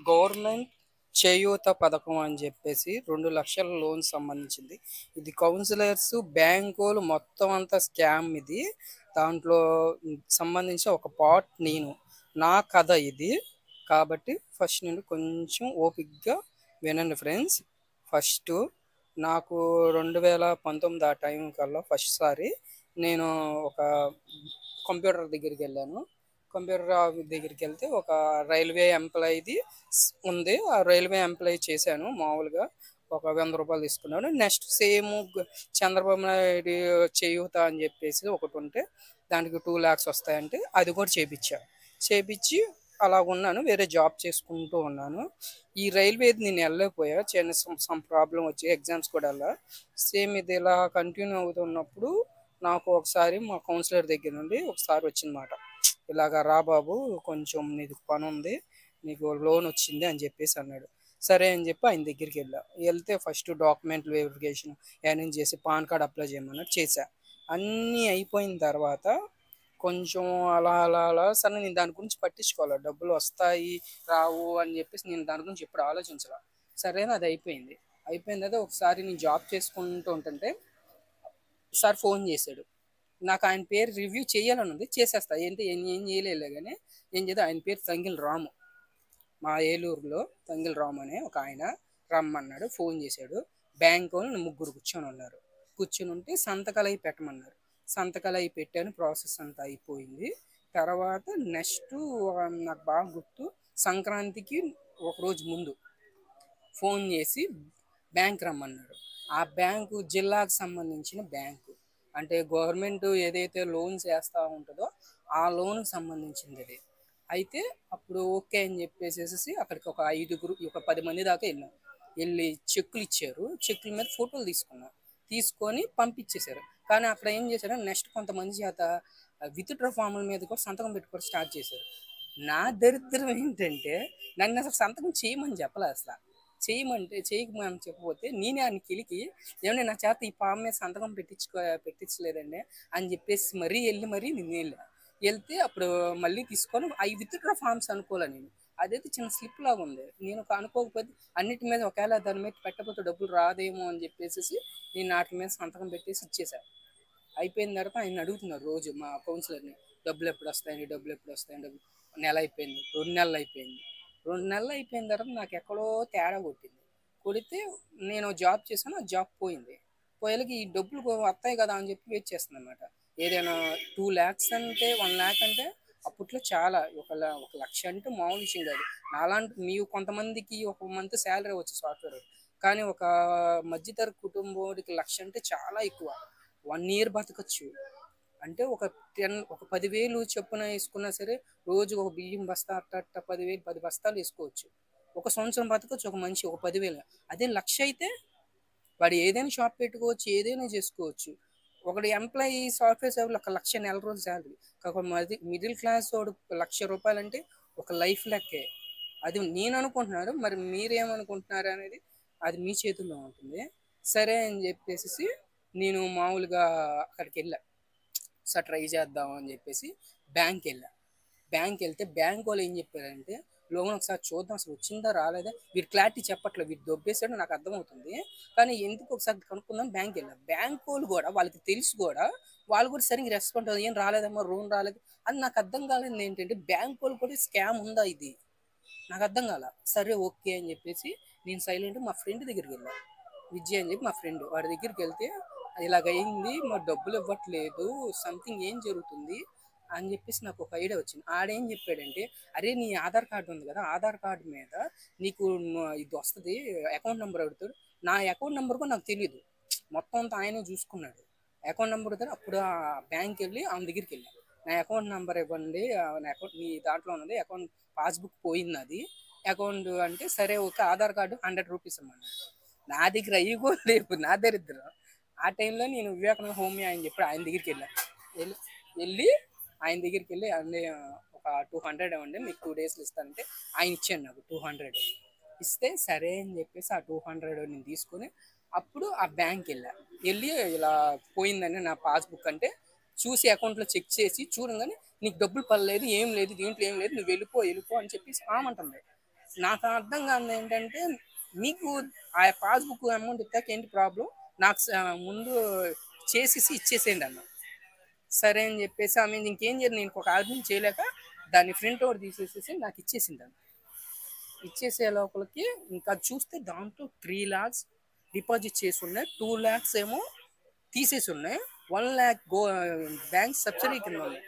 Government చేయూత పథకం అని చెప్పేసి 2 లక్షల లోన్ సంబంధించింది. ఇది కౌన్సిలర్స్ బ్యాంకులు మొత్తం అంతా స్కామ్ ఇది. దాంట్లో సంబంధించి ఒక పార్ట్ నేను, నా కథ ఇది. కాబట్టి ఫస్ట్ నుండి కొంచెం ఓపిక్గా వినండి ఫ్రెండ్స్. ఫస్ట్ నాకు 2019 ఆ టైం కల్లా ఫస్ట్ సారి నేను ఒక కంప్యూటర్ దగ్గరికి వెళ్ళాను. కంప్యూటర్ దగ్గరికి వెళ్తే ఒక రైల్వే ఎంప్లాయీది ఉంది. ఆ రైల్వే ఎంప్లాయీ చేశాను మామూలుగా. ఒక 100 రూపాయలు తీసుకున్నాను. నెక్స్ట్ సేమ్ చంద్రబాబు నాయుడు చేయూత అని చెప్పేసి ఒకటి ఉంటే దానికి 2 lakhs వస్తాయంటే అది కూడా చేపించి అలా ఉన్నాను. వేరే జాబ్ చేసుకుంటూ ఉన్నాను. ఈ రైల్వేది నేను వెళ్ళలేకపోయా, చిన్న సమ్ ప్రాబ్లం వచ్చి ఎగ్జామ్స్ కూడా వెళ్ళా. సేమ్ ఇది ఇలా కంటిన్యూ అవుతున్నప్పుడు నాకు ఒకసారి మా కౌన్సిలర్ దగ్గర నుండి ఒకసారి వచ్చిందన్నమాట. ఇలాగ రా బాబు, కొంచెం నీకు పని ఉంది, నీకు లోన్ వచ్చింది అని చెప్పేసి అన్నాడు. సరే అని చెప్పి ఆయన దగ్గరికి వెళ్తే ఫస్ట్ డాక్యుమెంట్ వెరిఫికేషన్ అరేంజ్ చేసి పాన్ కార్డ్ అప్లై చేయమన్నాడు. చేశా. అన్నీ అయిపోయిన తర్వాత కొంచెం అలా అలా అలా సరే నేను దాని గురించి పట్టించుకోవాలి, డబ్బులు వస్తాయి రావు అని చెప్పేసి నేను దాని గురించి ఎప్పుడు ఆలోచించాల. సరేనా, అది అయిపోయింది. అయిపోయిన తర్వాత ఒకసారి నేను జాబ్ చేసుకుంటూ ఉంటుంటే సార్ ఫోన్ చేశాడు. నాకు ఆయన పేరు రివ్యూ చేయాలని ఉంది, చేసేస్తా, ఏం చేయలేదు. కానీ ఏం చేద్దాం, ఆయన పేరు తంగిల్ రాము. మా ఏలూరులో తంగిల్ రాము అనే ఒక ఆయన రమ్మన్నాడు, ఫోన్ చేశాడు. బ్యాంకు వాళ్ళు 3 కూర్చొని ఉన్నారు. కూర్చొని ఉంటే సంతకాలు అవి పెట్టమన్నారు. సంతకాలు అవి పెట్టాను, ప్రాసెస్ అంతా అయిపోయింది. తర్వాత నెక్స్ట్ నాకు బాగా గుర్తు, సంక్రాంతికి ఒక రోజు ముందు ఫోన్ చేసి బ్యాంక్ రమ్మన్నారు. ఆ బ్యాంకు జిల్లాకు సంబంధించిన బ్యాంకు, అంటే గవర్నమెంట్ ఏదైతే లోన్స్ వేస్తూ ఉంటుందో ఆ లోన్కి సంబంధించింది అది. అయితే అప్పుడు ఓకే అని చెప్పేసేసి అక్కడికి ఒక 10 మంది దాకా వెళ్ళి చెక్కులు ఇచ్చారు. చెక్కుల మీద ఫోటోలు తీసుకొని పంపించేశారు. కానీ అక్కడ ఏం చేశారు, నెక్స్ట్ కొంతమంది చేత విత్డ్రా ఫామ్ల మీద కూడా సంతకం పెట్టుకోవడం స్టార్ట్ చేశారు. నా దరిద్రం ఏంటంటే నన్ను అసలు సంతకం చేయమని చెప్పలే. అసలు చేయకమని చెప్పకపోతే నేనే ఆయన కిలికి, ఏమన్నా నా చేత ఈ ఫామ్ మీద సంతకం పెట్టించలేదండి అని చెప్పేసి మరీ నేను వెళ్తే అప్పుడు మళ్ళీ తీసుకొని అవి విత్డ్రా ఫామ్స్ అనుకోలే నేను. అదైతే చిన్న స్లిప్ లాగా ఉంది. నేను అనుకోకపోతే అన్నిటి మీద ఒకవేళ దాని మీద పెట్టకపోతే డబ్బులు రాదేమో అని చెప్పేసి నేను వాటి మీద సంతకం పెట్టేసి ఇచ్చేసాను. అయిపోయిన తర్వాత ఆయన అడుగుతున్నారు రోజు మా కౌన్సిలర్ని, డబ్బులు ఎప్పుడు వస్తాయని. నెల అయిపోయింది, 2 నెలలు అయిపోయింది. 2 నెలలు అయిపోయిన తర్వాత నాకు ఎక్కడో తేడా కొడితే నేను జాబ్ చేశాను, ఆ జాబ్ పోయింది. పోయేలకి ఈ డబ్బులు వస్తాయి కదా అని చెప్పి వెయిట్ చేస్తుంది అనమాట. ఏదైనా 2 lakhs అంటే 1 lakh అంటే అప్పట్లో చాలా, ఒక 1 లక్ష అంటే మామూలు విషయం కాదు. నాలాంటి మీకు కొంతమందికి ఒక మంత్ శాలరీ వచ్చు సాఫ్ట్వేర్, కానీ ఒక మధ్యతరగతి కుటుంబానికి 1 లక్ష అంటే చాలా ఎక్కువ. 1 year బతకచ్చు. అంటే ఒక 10,000 చొప్పున వేసుకున్నా సరే రోజు ఒక బియ్యం బస్తా అట్ట 10,000 10 బస్తాలు వేసుకోవచ్చు. ఒక సంవత్సరం బతకచ్చు ఒక మనిషి, ఒక 10,000. అదే 1 లక్ష అయితే వాడు ఏదైనా షాప్ పెట్టుకోవచ్చు, ఏదైనా చేసుకోవచ్చు. ఒకటి ఎంప్లాయీ సాఫ్ట్వేర్ సేవలు 1 లక్ష నెల రోజు శాలరీ. కాకపోతే మిడిల్ క్లాస్ వాడు 1 లక్ష రూపాయలు అంటే ఒక లైఫ్ లెక్కే. అది నేను అనుకుంటున్నాను, మరి మీరేమనుకుంటున్నారు అనేది అది మీ చేతుల్లో ఉంటుంది. సరే అని చెప్పేసి నేను మామూలుగా అక్కడికి వెళ్ళా, సార్ ట్రై చేద్దాం అని చెప్పేసి బ్యాంక్ వెళ్తే బ్యాంక్ వాళ్ళు ఏం చెప్పారంటే, లోన్ ఒకసారి చూద్దాం, అసలు వచ్చిందా రాలేదా, వీడు క్లారిటీ చెప్పట్లేదు, వీడు దొబ్బేసాడు నాకు అర్థమవుతుంది, కానీ ఎందుకు ఒకసారి కనుక్కుందాం బ్యాంక్ వాళ్ళు కూడా వాళ్ళకి తెలుసు కూడా, వాళ్ళు కూడా సరిగ్గా రెస్పాండ్ అవుతుంది, ఏం రాలేదమ్మా లోన్ రాలేదు అని. నాకు అర్థం కాలేదు ఏంటంటే బ్యాంక్ వాళ్ళు కూడా స్కామ్ ఉందా ఇది, నాకు అర్థం కాల. సరే ఓకే అని చెప్పేసి నేను సైలెంట్ మా ఫ్రెండ్ దగ్గరికి వెళ్ళాను, విజయ్ అని చెప్పి మా ఫ్రెండ్, వాడి దగ్గరికి వెళ్తే ఇలాగయింది, మా డబ్బులు ఇవ్వట్లేదు, సంథింగ్ ఏం జరుగుతుంది అని చెప్పేసి నాకు ఒక ఐడియా వచ్చింది. ఆడేం చెప్పాడంటే, అరే నీ ఆధార్ కార్డు ఉంది కదా, ఆధార్ కార్డు మీద నీకు ఇది వస్తుంది, అకౌంట్ నెంబర్ అడుగుతాడు. నా అకౌంట్ నెంబర్ కూడా నాకు తెలియదు, మొత్తం అంతా ఆయనే చూసుకున్నాడు. అకౌంట్ నెంబర్ అడుగుతాడు. అప్పుడు ఆ బ్యాంక్ వెళ్ళి ఆమె దగ్గరికి వెళ్ళాను, నా అకౌంట్ నెంబర్ ఇవ్వండి, నా అకౌంట్ మీ దాంట్లో ఉన్నది, అకౌంట్ పాస్బుక్ పోయింది అది అకౌంట్ అంటే, సరే ఓకే ఆధార్ కార్డు 100 రూపీస్ ఇమ్మన్నాడు. నా దగ్గర అయ్యి కూడా లేవు, నా దరిద్రం. ఆ టైంలో నేను వివేకానంద హోమి ఆయన చెప్పి ఆయన దగ్గరికి వెళ్ళి ఆయన దగ్గరికి వెళ్ళి అన్నీ ఒక 200 ఇవ్వండి, మీకు 2 daysలో ఇస్తానంటే ఆయన ఇచ్చాను నాకు 200. ఇస్తే సరే అని చెప్పేసి ఆ 200 నేను తీసుకొని అప్పుడు ఆ బ్యాంక్ వెళ్ళి ఇలా పోయిందని నా పాస్బుక్ అంటే చూసి అకౌంట్లో చెక్ చేసి చూడగానే నీకు డబ్బులు పడలేదు, ఏం లేదు, దీంట్లో ఏం లేదు, నువ్వు వెళ్ళిపో అని చెప్పేసి ఆమంటుంది. నాకు అర్థం కాదు ఏంటంటే, మీకు ఆ పాస్బుక్ అమౌంట్ ఇస్తాక ఏంటి ప్రాబ్లం, నాకు ముందు చేసేసి ఇచ్చేసేయండి అన్న. సరే అని చెప్పేసి ఆమె ఇంకేం చేయాలి, నేను ఒక ఆల్బమ్ చేయలేక దాన్ని ప్రింట్ అవుట్ తీసేసేసి నాకు ఇచ్చేసింది. ఇచ్చేసే లోపలికి ఇంకా చూస్తే దాంట్లో 3 lakhs డిపాజిట్ చేసి ఉన్నాయి, 2 lakhs ఏమో తీసేసి ఉన్నాయి, 1 lakh బ్యాంక్ సబ్సిడీ కింద ఉన్నాయి.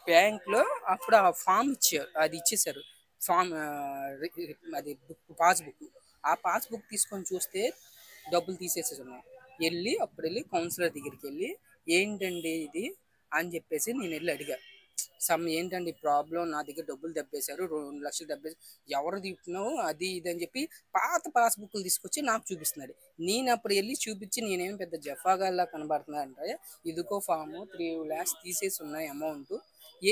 బ్యాంక్ లో అప్పుడు ఆ ఫామ్ ఇచ్చారు, అది ఇచ్చేసారు ఫామ్, అది పాస్బుక్. ఆ పాస్బుక్ తీసుకొని చూస్తే డబ్బులు తీసేసేసి ఉన్నాయి. అప్పుడు వెళ్ళి కౌన్సిలర్ దగ్గరికి వెళ్ళి ఏంటండి ఇది అని చెప్పేసి నేను వెళ్ళి అడిగా. ఏంటండి ప్రాబ్లం, నా దగ్గర డబ్బులు దెబ్బేశారు, 2 లక్షలు దెబ్బేసి, ఎవరు తీస్తున్నావు అది ఇది అని చెప్పి పాత పాస్బుక్లు తీసుకొచ్చి నాకు చూపిస్తున్నాడు. నేను అప్పుడు వెళ్ళి చూపించి నేనేం పెద్ద జఫాగాల్లా కనబడుతున్నా అంటే, ఇదిగో ఫాము 3 lakhs తీసేసి ఉన్నాయి అమౌంట్,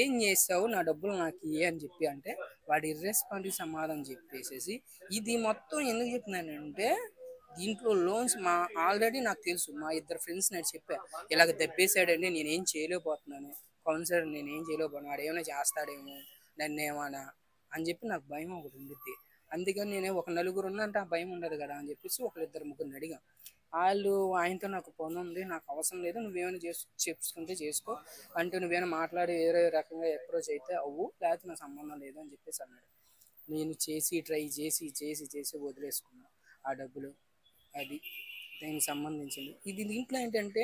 ఏం చేస్తావు, నా డబ్బులు నాకు ఇయ్యి అని చెప్పి అంటే, వాడు ఇర్రెస్పాండివ్ సమాధానం చెప్పేసేసి. ఇది మొత్తం ఎందుకు చెప్తున్నానంటే, దీంట్లో లోన్స్ ఆల్రెడీ నాకు తెలుసు, మా ఇద్దరు ఫ్రెండ్స్ నేను చెప్పా, ఇలాగ దెబ్బేశాడండి, నేనేం చేయలేకపోతున్నాను, కౌన్సిలర్ నేనేం చేయలేకపోతున్నాను, వాడు ఏమైనా చేస్తాడేమో నన్ను ఏమైనా అని చెప్పి నాకు భయం ఒకటి ఉండిద్ది. అందుకని నేను ఒక నలుగురు ఉన్నంటే ఆ భయం ఉండదు కదా అని చెప్పేసి ఒకరిద్దరు ముగ్గురిని అడిగా. వాళ్ళు ఆయనతో నాకు పని ఉంది, నాకు అవసరం లేదు, నువ్వేమైనా చేసుకుంటే చేసుకో, అంటే నువ్వేమైనా మాట్లాడి వేరే రకంగా అప్రోచ్ అయితే అవ్వు, లేకపోతే నాకు సంబంధం లేదు అని చెప్పేసి అన్నాడు. నేను ట్రై చేసి వదిలేసుకున్నాను ఆ డబ్బులు. అది దీనికి సంబంధించింది. దీంట్లో ఏంటంటే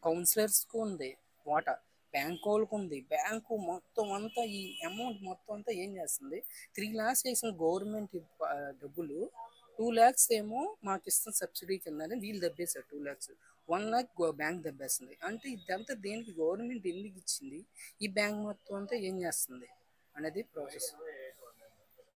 కౌన్సిలర్స్కు ఉంది వాటా, బ్యాంక్ వాళ్ళకు ఉంది. బ్యాంకు మొత్తం అంతా ఈ అమౌంట్ మొత్తం అంతా ఏం చేస్తుంది, 3 lakhs వేసిన గవర్నమెంట్ డబ్బులు, 2 lakhs ఏమో మాకు ఇస్తున్న సబ్సిడీ కింద వీళ్ళు దెబ్బేశారు 2 lakhs, 1 lakh బ్యాంక్ దెబ్బేస్తుంది. అంటే ఇదంతా దేనికి, గవర్నమెంట్ ఎందుకు ఇచ్చింది, ఈ బ్యాంక్ మొత్తం అంతా ఏం చేస్తుంది అనేది ప్రాసెస్.